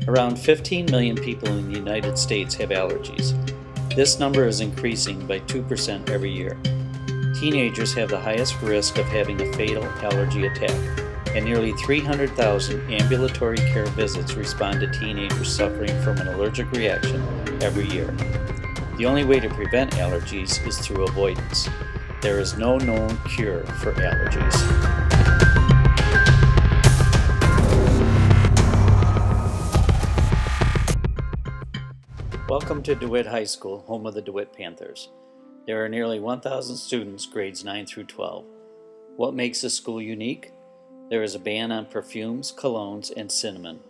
Around 15 million people in the United States have allergies. This number is increasing by 2% every year. Teenagers have the highest risk of having a fatal allergy attack, and nearly 300,000 ambulatory care visits respond to teenagers suffering from an allergic reaction every year. The only way to prevent allergies is through avoidance. There is no known cure for allergies. Welcome to DeWitt High School, home of the DeWitt Panthers. There are nearly 1,000 students, grades 9 through 12. What makes the school unique? There is a ban on perfumes, colognes, and cinnamon.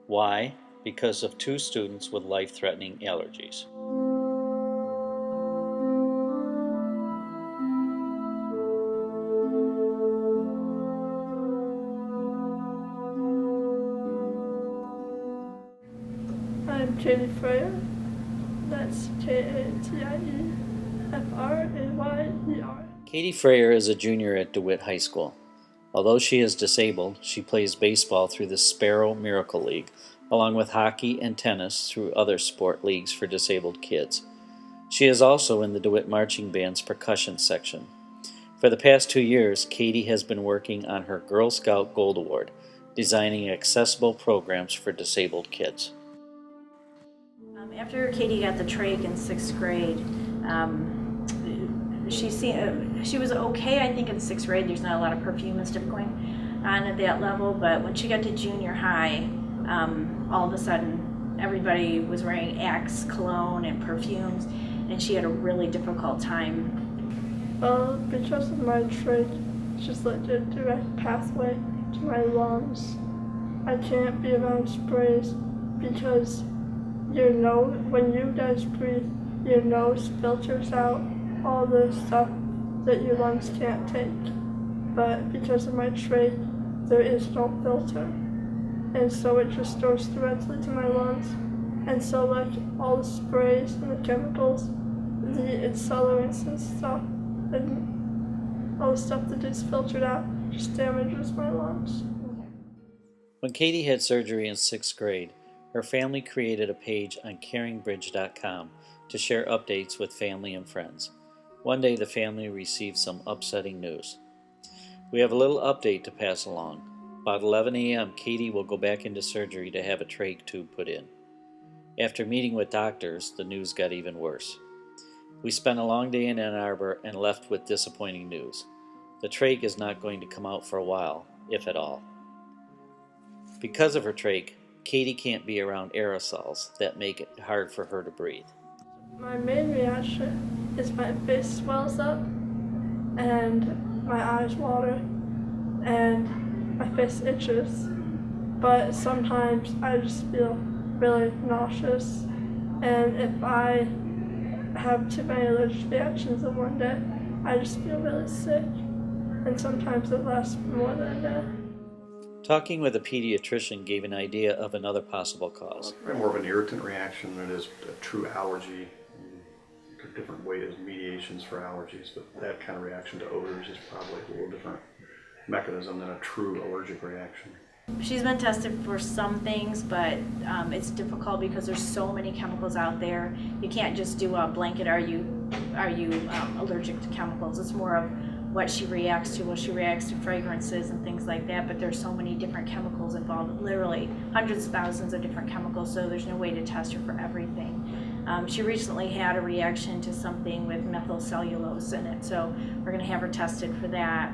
Why? Because of 2 students with life-threatening allergies. I'm Katie Freyer. That's K-A-T-I-E-F-R-A-Y-E-R. Katie Freyer is a junior at DeWitt High School. Although she is disabled, she plays baseball through the Sparrow Miracle League, along with hockey and tennis through other sport leagues for disabled kids. She is also in the DeWitt Marching Band's percussion section. For the past 2 years, Katie has been working on her Girl Scout Gold Award, designing accessible programs for disabled kids. After Katie got the trach in 6th grade, she was okay, I think, in 6th grade. There's not a lot of perfume and stuff going on at that level, but when she got to junior high, all of a sudden everybody was wearing Axe cologne and perfumes, and she had a really difficult time. Because of my trach, it's just like a direct pathway to my lungs. I can't be around sprays because your nose, when you guys breathe, your nose filters out all the stuff that your lungs can't take. But because of my trach, there is no filter. And so it just goes directly to my lungs. And so like all the sprays and the chemicals, the accelerants and stuff, and all the stuff that is filtered out just damages my lungs. When Katie had surgery in 6th grade, her family created a page on caringbridge.com to share updates with family and friends. One day the family received some upsetting news. We have a little update to pass along. About 11 a.m., Katie will go back into surgery to have a trach tube put in. After meeting with doctors, the news got even worse. We spent a long day in Ann Arbor and left with disappointing news. The trach is not going to come out for a while, if at all. Because of her trach, Katie can't be around aerosols that make it hard for her to breathe. My main reaction is my face swells up and my eyes water and my face itches. But sometimes I just feel really nauseous, and if I have too many allergic reactions in one day, I just feel really sick, and sometimes it lasts more than a day. Talking with a pediatrician gave an idea of another possible cause. It's more of an irritant reaction than it is a true allergy. There are different ways, mediations for allergies, but that kind of reaction to odors is probably a little different mechanism than a true allergic reaction. She's been tested for some things, but it's difficult because there's so many chemicals out there. You can't just do a blanket, are you allergic to chemicals? It's more of what she reacts to. Well, she reacts to fragrances and things like that, but there's so many different chemicals involved, literally hundreds of thousands of different chemicals, so there's no way to test her for everything. She recently had a reaction to something with methylcellulose in it, so we're going to have her tested for that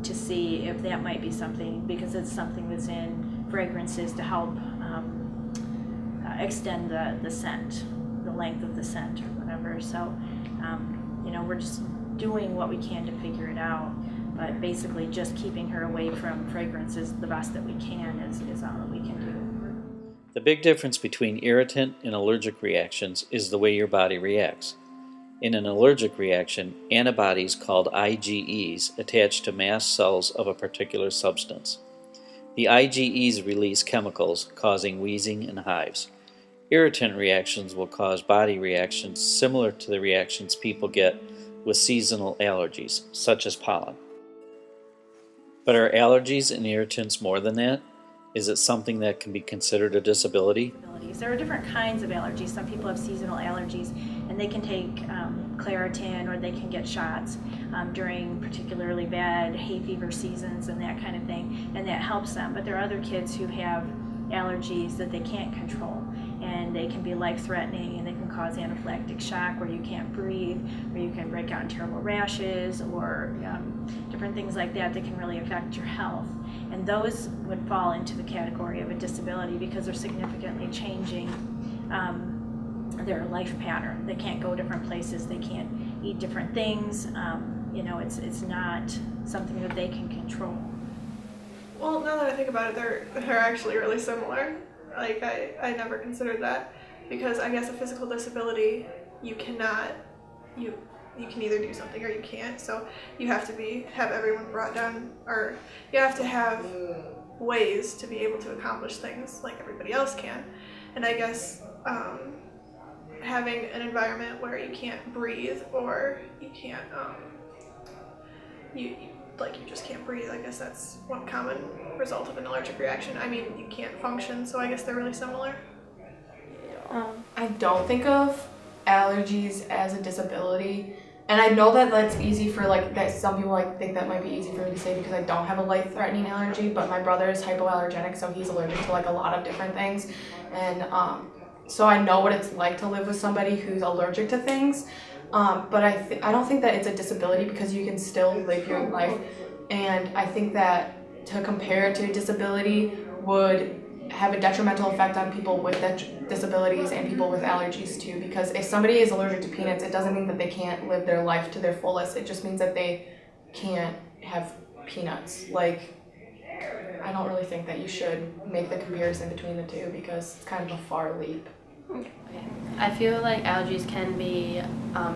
to see if that might be something, because it's something that's in fragrances to help extend the scent, the length of the scent or whatever. So, we're just doing what we can to figure it out, but basically just keeping her away from fragrances the best that we can is all that we can do. The big difference between irritant and allergic reactions is the way your body reacts. In an allergic reaction, antibodies called IgEs attach to mast cells of a particular substance. The IgEs release chemicals, causing wheezing and hives. Irritant reactions will cause body reactions similar to the reactions people get with seasonal allergies, such as pollen. But are allergies and irritants more than that? Is it something that can be considered a disability? There are different kinds of allergies. Some people have seasonal allergies, and they can take Claritin, or they can get shots during particularly bad hay fever seasons and that kind of thing, and that helps them. But there are other kids who have allergies that they can't control, and they can be life-threatening, and they can cause anaphylactic shock where you can't breathe, or you can break out in terrible rashes, or different things like that that can really affect your health. And those would fall into the category of a disability because they're significantly changing their life pattern. They can't go different places, they can't eat different things. It's not something that they can control. Well, now that I think about it, they're actually really similar. Like, I never considered that, because I guess a physical disability, you can either do something or you can't. So you have to have everyone brought down, or you have to have ways to be able to accomplish things like everybody else can. And I guess having an environment where you can't breathe, or you can't you just can't breathe. I guess that's one common result of an allergic reaction. I mean, you can't function, so I guess they're really similar. I don't think of allergies as a disability, and I know that that's easy for that some people think that might be easy for me to say because I don't have a life-threatening allergy, but my brother is hypoallergenic, so he's allergic to a lot of different things, and so I know what it's like to live with somebody who's allergic to things. But I don't think that it's a disability because you can still live your life, and I think that to compare it to a disability would have a detrimental effect on people with disabilities and people with allergies too, because if somebody is allergic to peanuts, it doesn't mean that they can't live their life to their fullest. It just means that they can't have peanuts. I don't really think that you should make the comparison between the two because it's kind of a far leap. Okay. I feel like allergies can be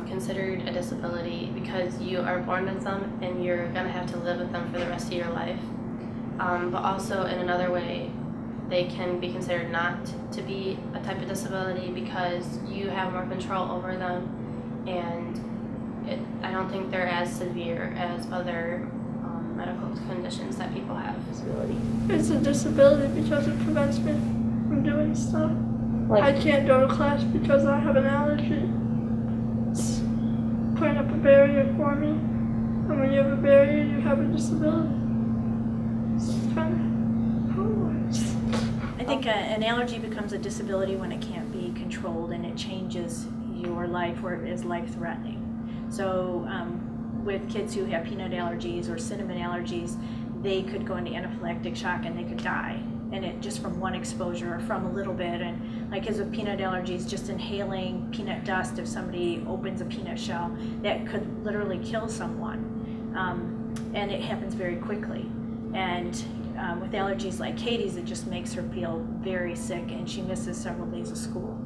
considered a disability because you are born with them and you're going to have to live with them for the rest of your life. But also in another way, they can be considered not to be a type of disability because you have more control over them, and I don't think they're as severe as other medical conditions that people have. It's a disability because it prevents me from doing stuff. I can't go to class because I have an allergy. It's putting up a barrier for me. And when you have a barrier, you have a disability. It's kind of how it works. I think an allergy becomes a disability when it can't be controlled and it changes your life where it is life-threatening. So with kids who have peanut allergies or cinnamon allergies, they could go into anaphylactic shock and they could die. And it just from one exposure or from a little bit. And like kids with peanut allergies, just inhaling peanut dust, if somebody opens a peanut shell, that could literally kill someone. And it happens very quickly. And with allergies like Katie's, it just makes her feel very sick and she misses several days of school.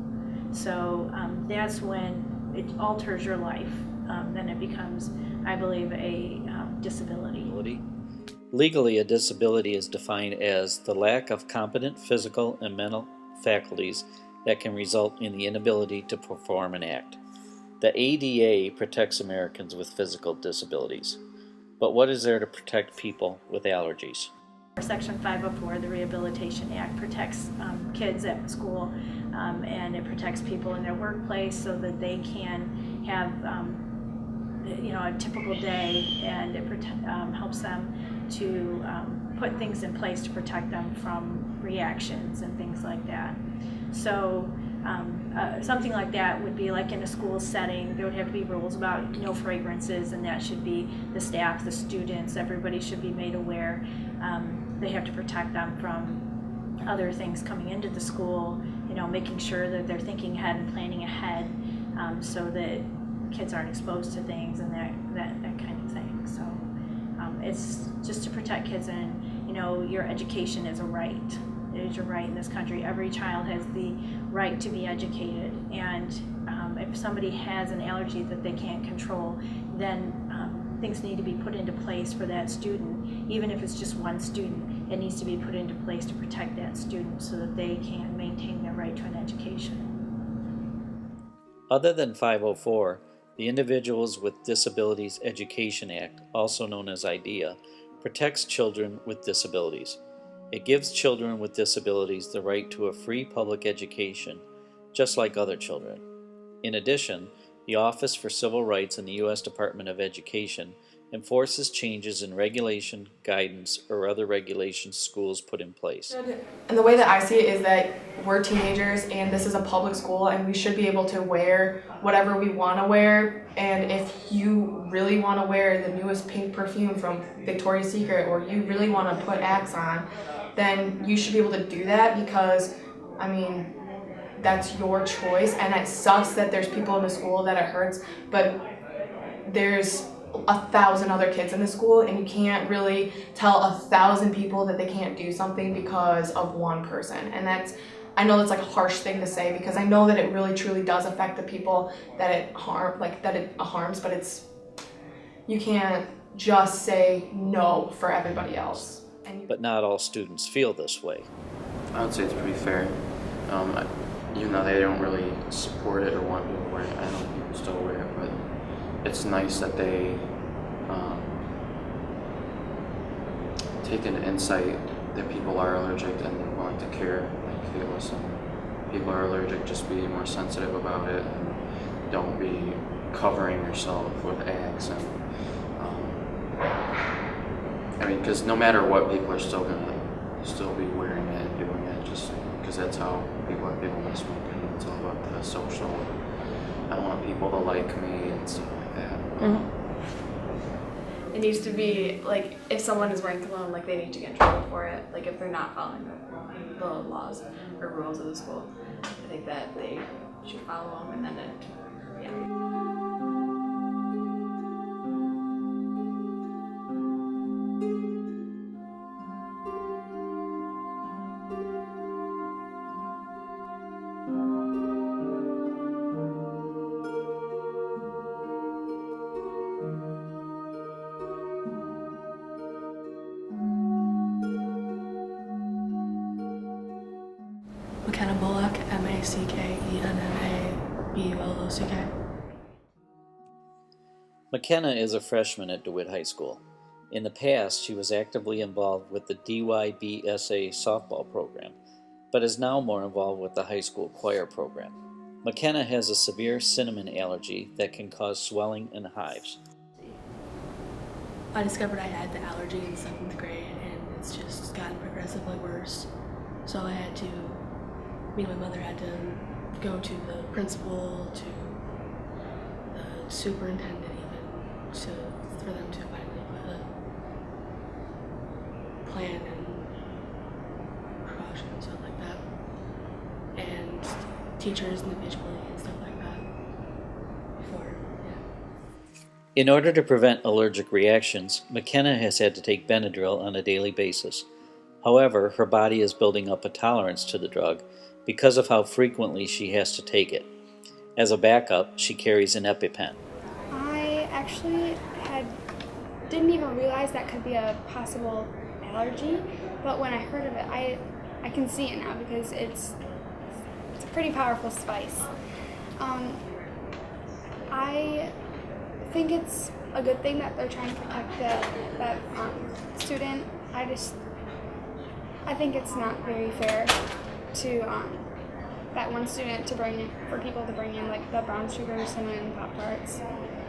So that's when it alters your life. Then it becomes, I believe, a disability. Legally, a disability is defined as the lack of competent physical and mental faculties that can result in the inability to perform an act. The ADA protects Americans with physical disabilities. But what is there to protect people with allergies? Section 504, the Rehabilitation Act, protects kids at school and it protects people in their workplace so that they can have a typical day, and it helps them to put things in place to protect them from reactions and things like that. So something like that would be like in a school setting, there would have to be rules about no fragrances, and that should be the staff, the students, everybody should be made aware. They have to protect them from other things coming into the school, making sure that they're thinking ahead and planning ahead so that kids aren't exposed to things and that kind of thing. So it's just to protect kids, and your education is a right. It is your right in this country. Every child has the right to be educated, and if somebody has an allergy that they can't control, then things need to be put into place for that student. Even if it's just one student, it needs to be put into place to protect that student so that they can maintain their right to an education. Other than 504, the Individuals with Disabilities Education Act, also known as IDEA, protects children with disabilities. It gives children with disabilities the right to a free public education, just like other children. In addition, the Office for Civil Rights in the U.S. Department of Education enforces changes in regulation, guidance, or other regulations schools put in place. And the way that I see it is that we're teenagers and this is a public school and we should be able to wear whatever we want to wear. And if you really want to wear the newest pink perfume from Victoria's Secret, or you really want to put Axe on, then you should be able to do that, because, I mean, that's your choice. And it sucks that there's people in the school that it hurts, but there's 1,000 other kids in the school, and you can't really tell 1,000 people that they can't do something because of one person. And I know that's like a harsh thing to say, because I know that it really truly does affect the people that it harms, but you can't just say no for everybody else. But not all students feel this way. I would say it's pretty fair. Even though they don't really support it or want people to wear it, I know people still wear it, but it's nice that they take an insight that people are allergic and they're willing to care. Like, hey, listen, people are allergic, just be more sensitive about it, and don't be covering yourself with Axe. And I mean, because no matter what, people are still gonna be wearing it and doing it, just because that's how people are. People want to smoke, and it's all about the social. I want people to like me and stuff like that. It needs to be, like, if someone is wearing cologne, like, they need to get in trouble for it. Like, if they're not following the laws or rules of the school, I think that they should follow them, and then McKenna Bullock, MacKennaBullock. McKenna is a freshman at DeWitt High School. In the past, she was actively involved with the DYBSA softball program, but is now more involved with the high school choir program. McKenna has a severe cinnamon allergy that can cause swelling and hives. I discovered I had the allergy in 7th grade, and it's just gotten progressively worse. So me and my mother had to go to the principal, to the superintendent even, for them to finally put a plan and precaution and stuff like that. And teachers individually and stuff like that. In order to prevent allergic reactions, McKenna has had to take Benadryl on a daily basis. However, her body is building up a tolerance to the drug because of how frequently she has to take it. As a backup, she carries an EpiPen. I actually didn't even realize that could be a possible allergy, but when I heard of it, I can see it now, because it's a pretty powerful spice. I think it's a good thing that they're trying to protect that student. I think it's not very fair to that one student for people to bring in like the brown sugar, cinnamon, Pop-Tarts.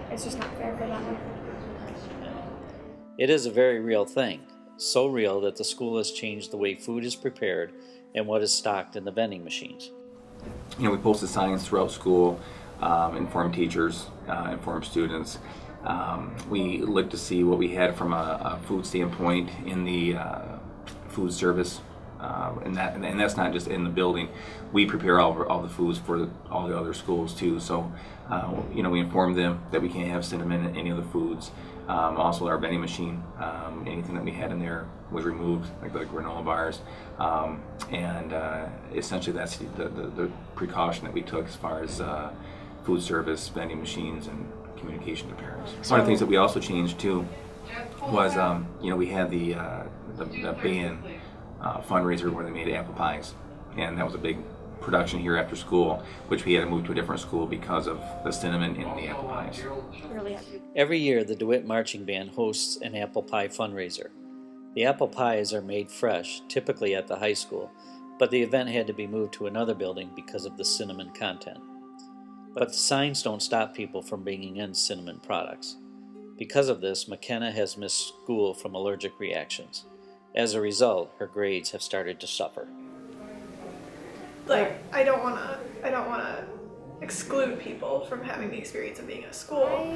It's just not fair for them. It is a very real thing, so real that the school has changed the way food is prepared and what is stocked in the vending machines. We posted signs throughout school, inform teachers, inform students. We looked to see what we had from a food standpoint in the food service, and that's not just in the building. We prepare all the foods for all the other schools too. So, we informed them that we can't have cinnamon in any of the foods. Also, our vending machine, anything that we had in there was removed, like the granola bars, and essentially that's the precaution that we took as far as food service, vending machines, and communication to parents. One of the things that we also changed too was, we had the band fundraiser where they made apple pies, and that was a big production here after school, which we had to move to a different school because of the cinnamon in the apple pies. Every year, the DeWitt Marching Band hosts an apple pie fundraiser. The apple pies are made fresh, typically at the high school, but the event had to be moved to another building because of the cinnamon content. But the signs don't stop people from bringing in cinnamon products. Because of this, McKenna has missed school from allergic reactions. As a result, her grades have started to suffer. Like, I don't wanna exclude people from having the experience of being in a school.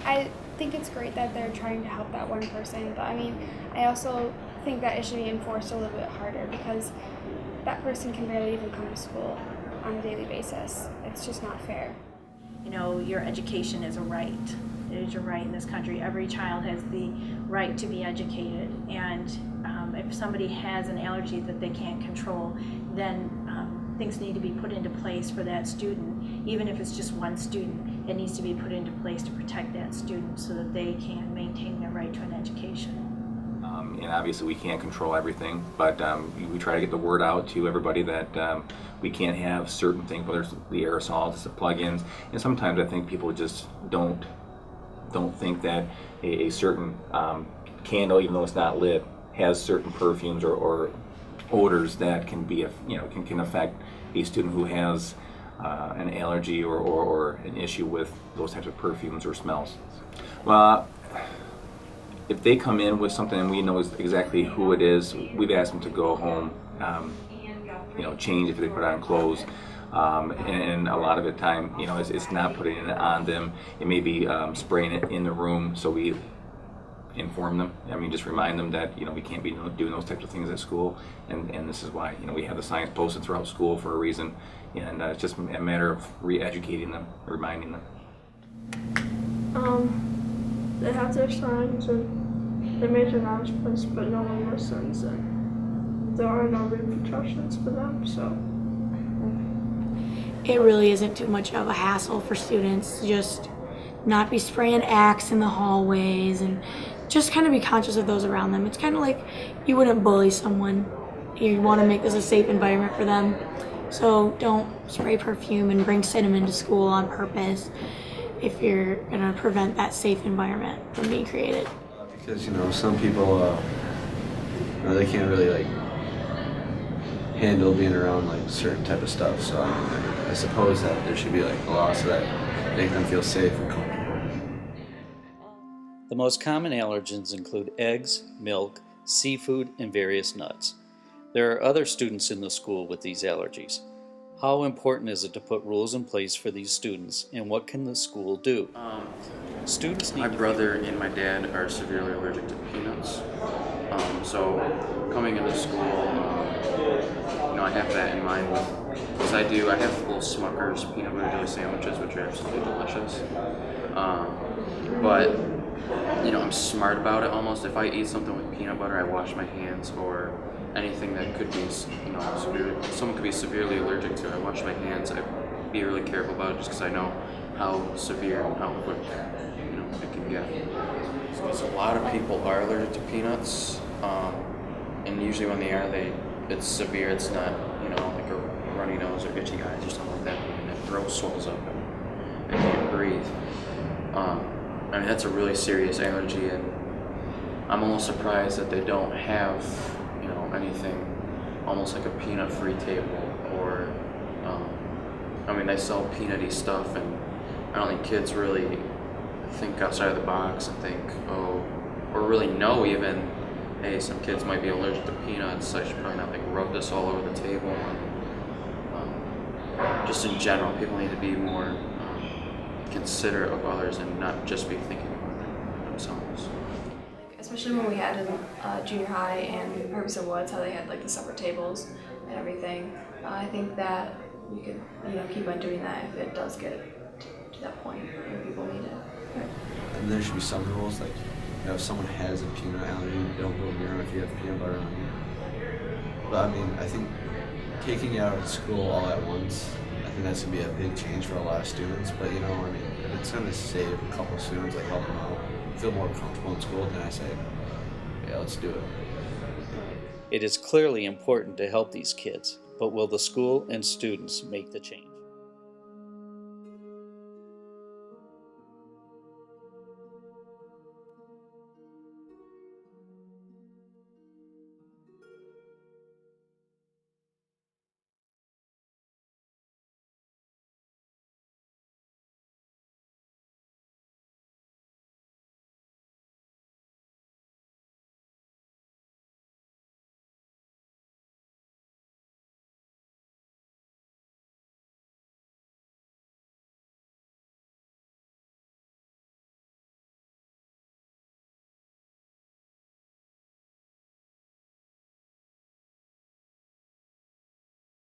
I think it's great that they're trying to help that one person, but I mean, I also think that it should be enforced a little bit harder because that person can barely even come to school on a daily basis. It's just not fair. You know, your education is a right. It is your right in this country. Every child has the right to be educated, and if somebody has an allergy that they can't control, then things need to be put into place for that student. Even if it's just one student, it needs to be put into place to protect that student so that they can maintain their right to an education. And obviously we can't control everything, but we try to get the word out to everybody that we can't have certain things, whether it's the aerosols, the plug-ins, and sometimes I think people just don't think that a certain candle, even though it's not lit, has certain perfumes or odors that can be, can affect a student who has an allergy or an issue with those types of perfumes or smells. Well, if they come in with something and we know exactly who it is, we've asked them to go home, change if they put on clothes. And a lot of the time, it's not putting it on them. It may be spraying it in the room, so we inform them. Just remind them that, we can't be doing those types of things at school, and this is why, we have the signs posted throughout school for a reason, and it's just a matter of re-educating them, reminding them. They have their signs and they make announcements, but no one listens, and there are no repercussions for them, so. It really isn't too much of a hassle for students to just not be spraying Axe in the hallways and just kind of be conscious of those around them. It's kind of like you wouldn't bully someone. You want to make this a safe environment for them. So don't spray perfume and bring cinnamon to school on purpose if you're going to prevent that safe environment from being created. Because, some people, they can't really, handle being around, certain type of stuff. So, I suppose that there should be, laws that make them feel safe and comfortable. The most common allergens include eggs, milk, seafood, and various nuts. There are other students in the school with these allergies. How important is it to put rules in place for these students, and what can the school do? Students need My brother and my dad are severely allergic to peanuts. So coming into school, I have that in mind because I have little Smucker's peanut butter jelly sandwiches, which are absolutely delicious. But I'm smart about it almost. If I eat something with peanut butter, I wash my hands, or anything that could be, someone could be severely allergic to. I wash my hands. I be really careful about it just because I know how severe and how quick, it can get. Because a lot of people are allergic to peanuts, and usually when they are, it's severe. It's not, like a runny nose or itchy eyes or something like that. And their throat swells up and they can't breathe. That's a really serious allergy, and I'm almost surprised that they don't have, anything almost like a peanut-free table, or, they sell peanutty stuff, and I don't think kids really think outside of the box and think, or really know even, hey, some kids might be allergic to peanuts, I should probably not rub this all over the table. And, just in general, people need to be more considerate of others and not just be thinking about themselves. Especially when we had in junior high and Purvis and Woods, how they had the separate tables and everything. I think that we could, keep on doing that if it does get to that point where people need it. And there should be some rules, if someone has a peanut allergy, don't go near them if you have peanut butter on you. But I think taking it out of school all at once, I think that's gonna be a big change for a lot of students. But if it's gonna save a couple students, help them out, feel more comfortable in school, then I say, yeah, let's do it. It is clearly important to help these kids, but will the school and students make the change?